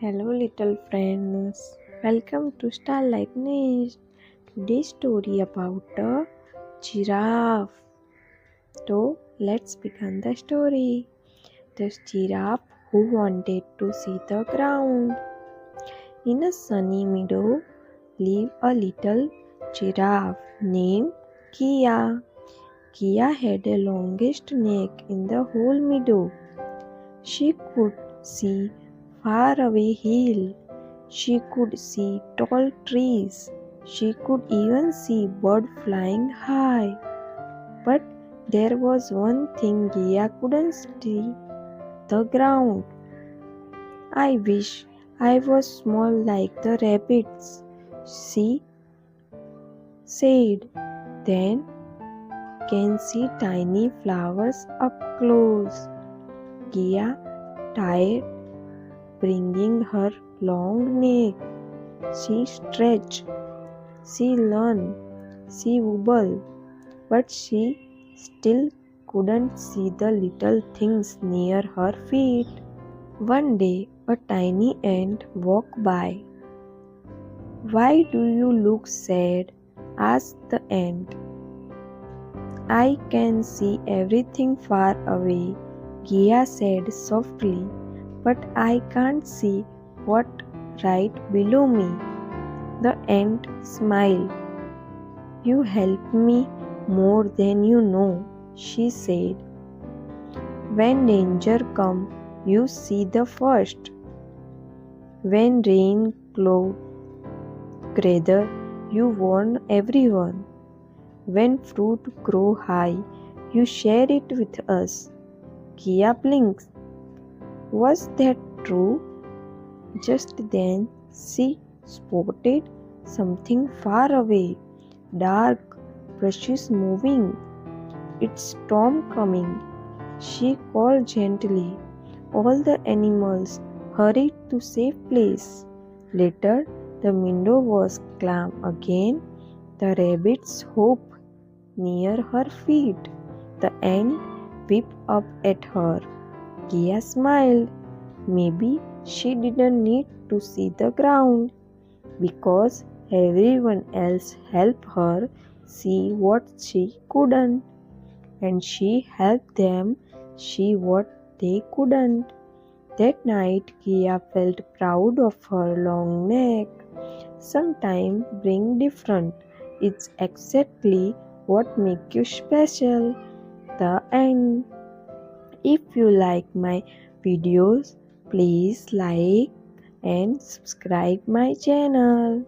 Hello, little friends. Welcome to Starlight Nest. Today's story about a giraffe. So, let's begin the story. The giraffe who wanted to see the ground. In a sunny meadow lived a little giraffe named Kia. Kia had the longest neck in the whole meadow. She could see far away hills. She could see tall trees. She could even see birds flying high. But there was one thing Gia couldn't see: the ground. I wish I was small like the rabbits, she said. Then can see tiny flowers up close. Gia tired, bringing her long neck. She stretched, she leaned, she wobbled, but she still couldn't see the little things near her feet. One day, a tiny ant walked by. "Why do you look sad?" asked the ant. "I can see everything far away," Gia said softly, "but I can't see what's right below me." The ant smiled. "You help me more than you know," she said. "When danger comes, you see the first. When rain clouds gather, you warn everyone. When fruit grow high, you share it with us." Kia blinked. Was that true? Just then she spotted something far away, dark, brushes moving. "It's storm coming," she called gently. All the animals hurried to safe place. Later, the meadow was calm again. The rabbits hopped near her feet. The ant peeped up at her. Kia smiled. Maybe she didn't need to see the ground, because everyone else helped her see what she couldn't, and she helped them see what they couldn't. That night, Kia felt proud of her long neck. Sometimes being different is exactly what makes you special. The end. If you like my videos, please like and subscribe my channel.